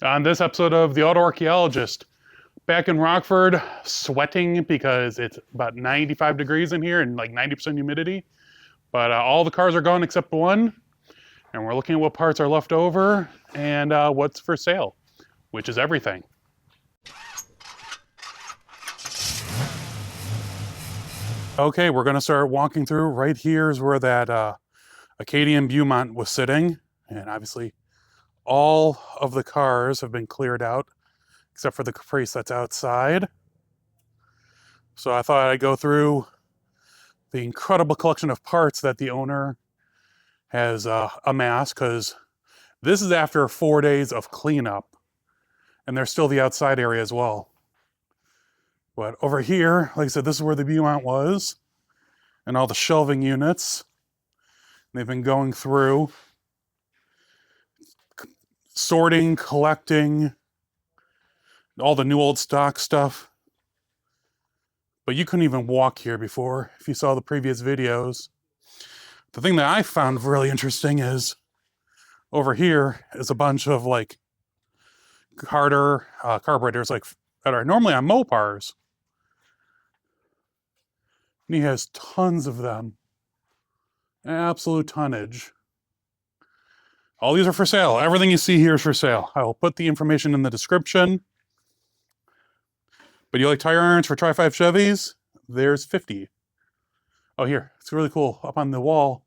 On this episode of The Auto Archaeologist, back in Rockford, sweating because it's about 95 degrees in here and like 90% humidity. But all the cars are gone except one, and we're looking at what parts are left over and what's for sale, which is everything. Okay, we're gonna start walking through. Right here is where that Acadian Beaumont was sitting, and obviously all of the cars have been cleared out, except for the Caprice that's outside. So I thought I'd go through the incredible collection of parts that the owner has amassed, because this is after 4 days of cleanup, and there's still the outside area as well. But over here, like I said, this is where the Beaumont was, and all the shelving units. They've been going through, sorting, collecting, all the new old stock stuff. But you couldn't even walk here before if you saw the previous videos. The thing that I found really interesting is over here is a bunch of like carburetors like that are normally on Mopars. And he has tons of them. Absolute tonnage. All these are for sale. Everything you see here is for sale. I will put the information in the description. But you like tire irons for Tri-5 Chevys? There's 50. Oh, here, it's really cool. Up on the wall,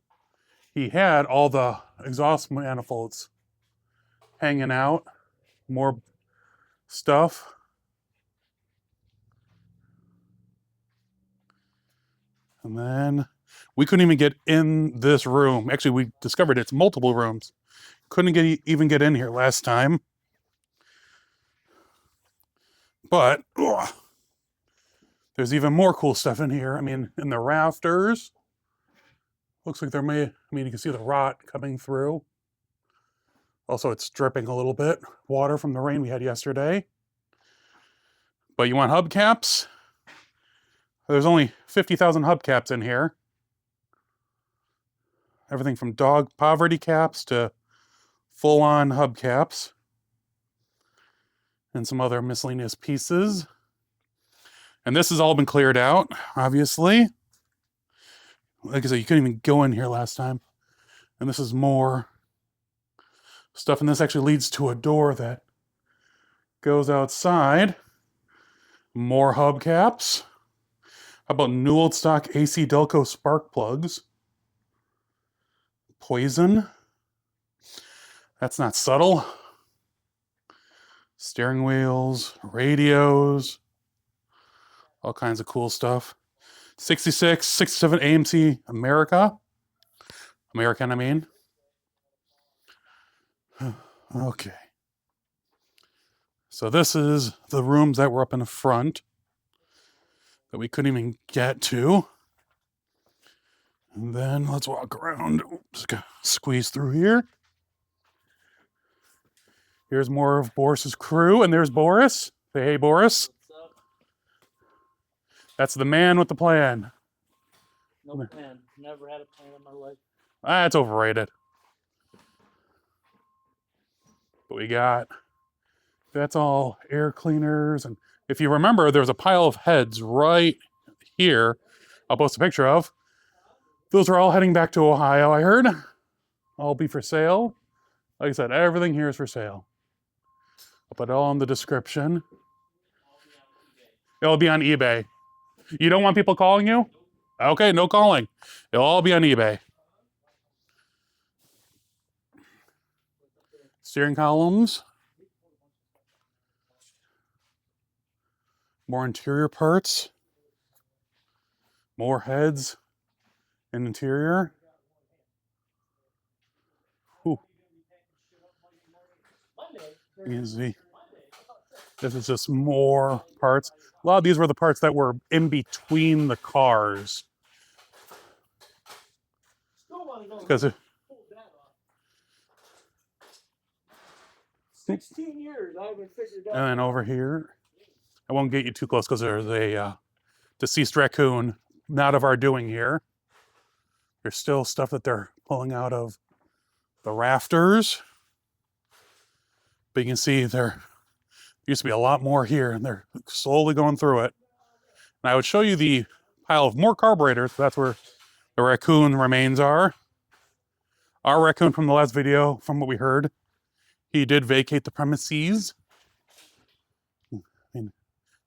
he had all the exhaust manifolds hanging out. More stuff. And then we couldn't even get in this room. Actually, we discovered it's multiple rooms. Couldn't even get in here last time. But there's even more cool stuff in here. I mean, in the rafters, looks like you can see the rot coming through. Also, it's dripping a little bit. Water from the rain we had yesterday. But you want hubcaps? There's only 50,000 hubcaps in here. Everything from dog poverty caps to full-on hubcaps. And some other miscellaneous pieces. And this has all been cleared out, obviously. Like I said, you couldn't even go in here last time. And this is more stuff, and this actually leads to a door that goes outside. More hubcaps. How about new old stock AC Delco spark plugs? Poison. That's not subtle. Steering wheels, radios, all kinds of cool stuff. 66, 67 AMC American, I mean. Okay. So this is the rooms that were up in the front that we couldn't even get to. And then let's walk around. Just gotta squeeze through here. Here's more of Boris's crew, and there's Boris. Say hey, Boris. What's up? That's the man with the plan. No plan. Never had a plan in my life. It's overrated. But we got, that's all air cleaners. And if you remember, there was a pile of heads right here. I'll post a picture of. Those are all heading back to Ohio, I heard. All be for sale. Like I said, everything here is for sale. I'll put it all in the description. It'll be on eBay. You don't want people calling you? Okay, no calling. It'll all be on eBay. Steering columns. More interior parts. More heads and interior. Ooh. Easy. This is just more parts. A lot of these were the parts that were in between the cars. Because 16 years, I haven't figured out. And then over here, I won't get you too close because there's a deceased raccoon, not of our doing here. There's still stuff that they're pulling out of the rafters. But you can see there used to be a lot more here, and they're slowly going through it. And I would show you the pile of more carburetors. That's where the raccoon remains are. Our raccoon from the last video, from what we heard, he did vacate the premises. I mean,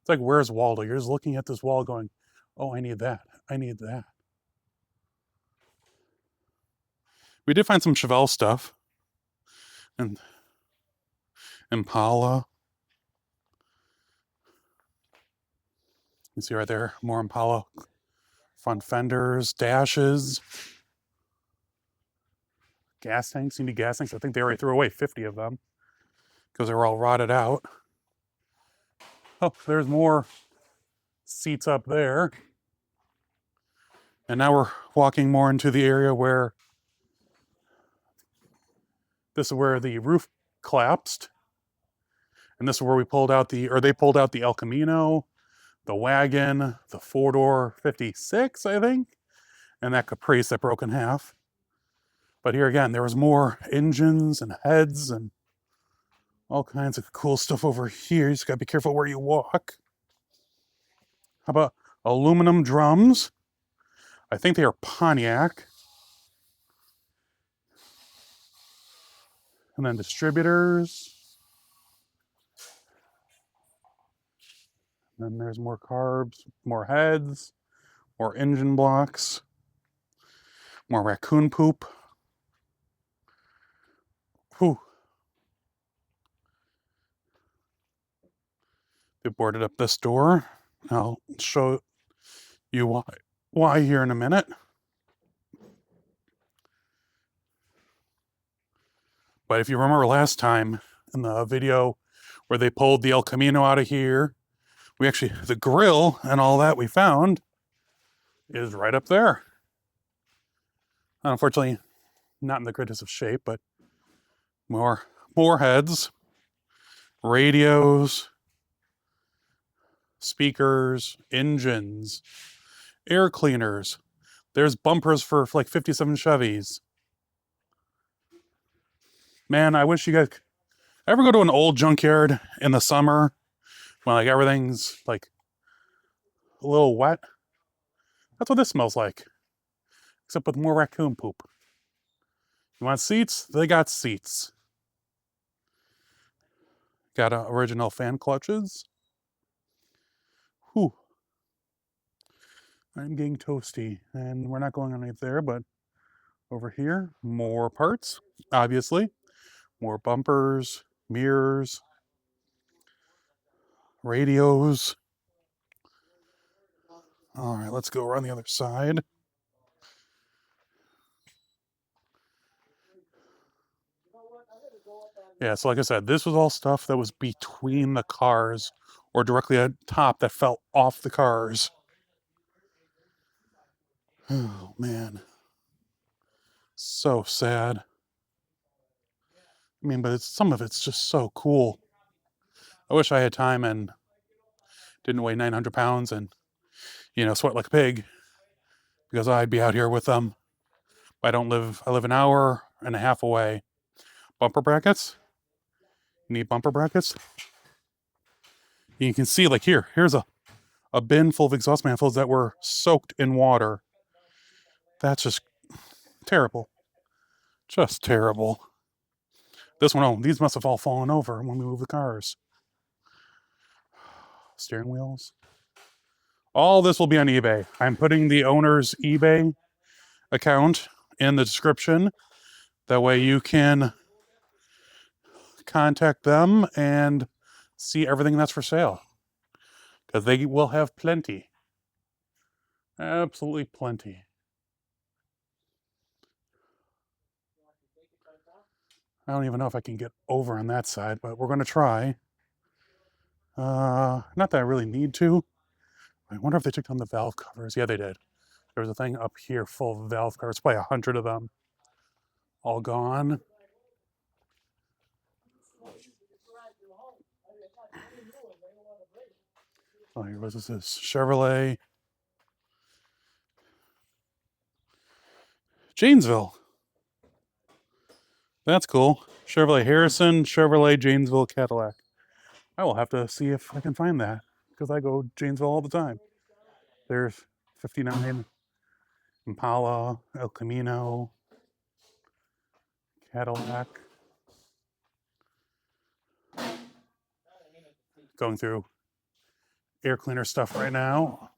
it's like, where's Waldo? You're just looking at this wall going, oh, I need that. I need that. We did find some Chevelle stuff. And Impala. You see right there, more Impala. Front fenders, dashes. Gas tanks. You need gas tanks. I think they already threw away 50 of them because they were all rotted out. Oh, there's more seats up there. And now we're walking more into the area where this is where the roof collapsed. And this is where we pulled out they pulled out the El Camino, the wagon, the 4-door 56, I think, and that Caprice that broke in half. But here again, there was more engines and heads and all kinds of cool stuff over here. You just gotta be careful where you walk. How about aluminum drums? I think they are Pontiac. And then distributors. And then there's more carbs, more heads, more engine blocks, more raccoon poop. Whew. They boarded up this door. I'll show you why here in a minute. But if you remember last time in the video where they pulled the El Camino out of here, the grill and all that we found is right up there. Unfortunately, not in the greatest of shape, but more heads, radios, speakers, engines, air cleaners. There's bumpers for like 57 Chevys. Man, I wish you guys ever go to an old junkyard in the summer when like everything's like a little wet. That's what this smells like, except with more raccoon poop. You want seats? They got seats. Got original fan clutches. Whew. I'm getting toasty, and we're not going underneath there, but over here, more parts, obviously. More bumpers, mirrors, radios. All right, let's go around the other side. Yeah, so like I said, this was all stuff that was between the cars or directly on top that fell off the cars. Oh, man. So sad. I mean, but some of it's just so cool. I wish I had time and didn't weigh 900 pounds and, sweat like a pig, because I'd be out here with them. I live an hour and a half away. Bumper brackets? You need bumper brackets? You can see, like here's a bin full of exhaust manifolds that were soaked in water. That's just terrible. Just terrible. This one, these must have all fallen over when we moved the cars. Steering wheels. All this will be on eBay. I'm putting the owner's eBay account in the description. That way you can contact them and see everything that's for sale. Because they will have plenty. Absolutely plenty. I don't even know if I can get over on that side, but we're going to try. Not that I really need to. I wonder if they took down the valve covers. Yeah, they did. There was a thing up here full of valve covers, probably 100 of them. All gone. Oh, here was this Chevrolet. Janesville. That's cool. Chevrolet Harrison, Chevrolet Janesville Cadillac. I will have to see if I can find that because I go Janesville all the time. There's 59 Impala, El Camino, Cadillac. Going through air cleaner stuff right now.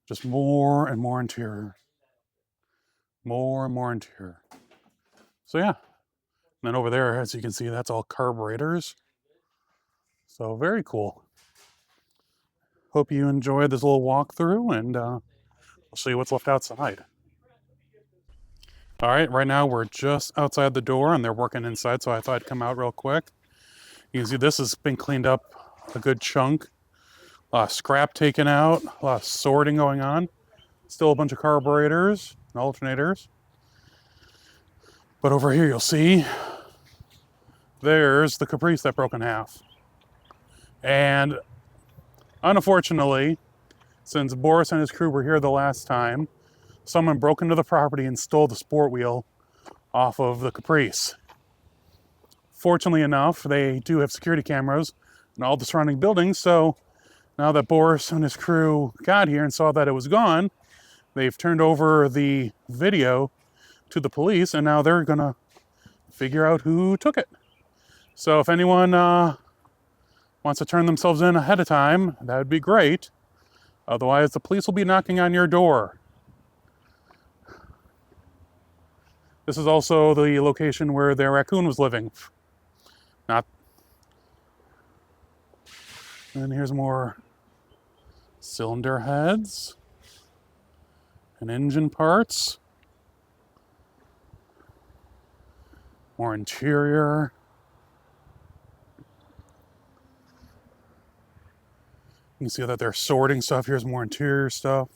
Just more and more interior. More and more interior. So yeah. And then over there, as you can see, that's all carburetors. So very cool. Hope you enjoyed this little walkthrough, and I'll show you what's left outside. All right, right now we're just outside the door and they're working inside, so I thought I'd come out real quick. You can see this has been cleaned up a good chunk. A lot of scrap taken out, a lot of sorting going on. Still a bunch of carburetors and alternators. But over here you'll see there's the Caprice that broke in half. And unfortunately, since Boris and his crew were here the last time, someone broke into the property and stole the sport wheel off of the Caprice. Fortunately enough, they do have security cameras in all the surrounding buildings, so now that Boris and his crew got here and saw that it was gone, they've turned over the video to the police, and now they're gonna figure out who took it. So if anyone wants to turn themselves in ahead of time, that would be great. Otherwise, the police will be knocking on your door. This is also the location where their raccoon was living. Not. And here's more cylinder heads and engine parts. More interior. You can see that they're sorting stuff. Here's more interior stuff.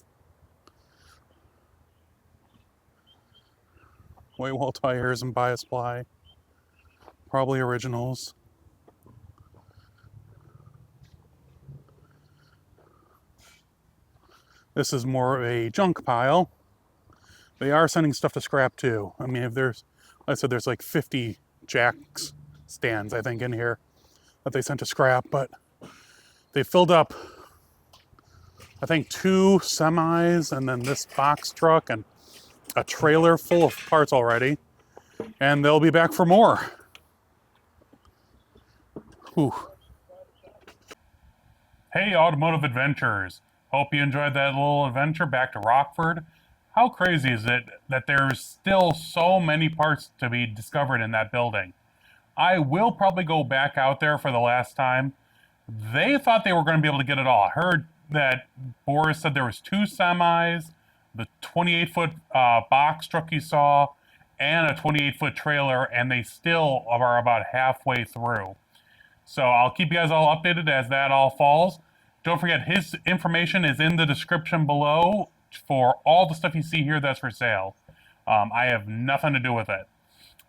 White wall tires and bias ply. Probably originals. This is more of a junk pile. They are sending stuff to scrap too. I mean, if there's, like I said, there's like 50 jacks stands, I think, in here that they sent to scrap, but they filled up, I think, 2 semis and then this box truck and a trailer full of parts already, and they'll be back for more. Whew. Hey, Automotive Adventurers. Hope you enjoyed that little adventure back to Rockford. How crazy is it that there's still so many parts to be discovered in that building? I will probably go back out there for the last time. They thought they were going to be able to get it all. I heard that Boris said there was 2 semis, the 28-foot box truck you saw, and a 28-foot trailer, and they still are about halfway through. So I'll keep you guys all updated as that all falls. Don't forget, his information is in the description below for all the stuff you see here that's for sale. I have nothing to do with it.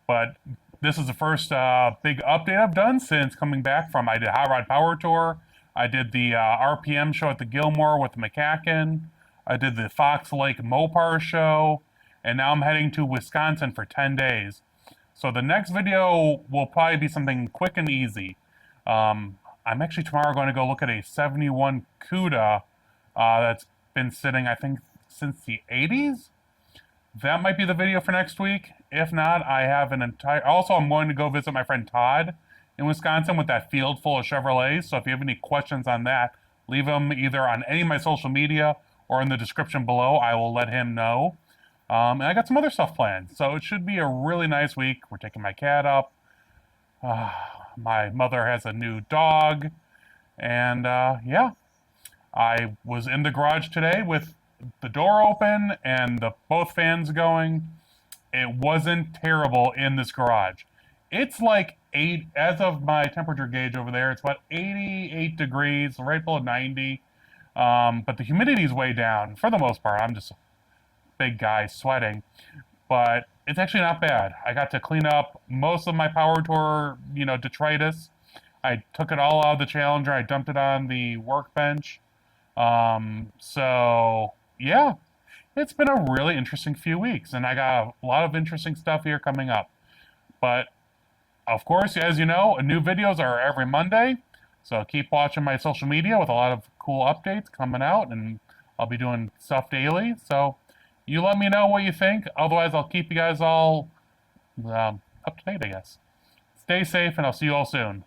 But this is the first big update I've done since coming back from, I did Hot Rod Power Tour. I did the RPM show at the Gilmore with McCacken. I did the Fox Lake Mopar show. And now I'm heading to Wisconsin for 10 days. So the next video will probably be something quick and easy. I'm actually tomorrow going to go look at a 71 CUDA that's been sitting, I think, since the 80s. That might be the video for next week. If not, I have an entire... Also, I'm going to go visit my friend Todd in Wisconsin with that field full of Chevrolets. So if you have any questions on that, leave them either on any of my social media or in the description below. I will let him know. And I got some other stuff planned. So it should be a really nice week. We're taking my cat up. My mother has a new dog. And yeah, I was in the garage today with the door open and both fans going. It wasn't terrible in this garage. It's like 8, as of my temperature gauge over there, it's about 88 degrees, right below 90. But the humidity's way down. For the most part, I'm just a big guy sweating. But it's actually not bad. I got to clean up most of my Power Tour, detritus. I took it all out of the Challenger. I dumped it on the workbench. So, yeah. it's been a really interesting few weeks, and I got a lot of interesting stuff here coming up. But of course, as you know, new videos are every Monday, so keep watching my social media with a lot of cool updates coming out, and I'll be doing stuff daily. So you let me know what you think. Otherwise, I'll keep you guys all up to date, I guess. Stay safe, and I'll see you all soon.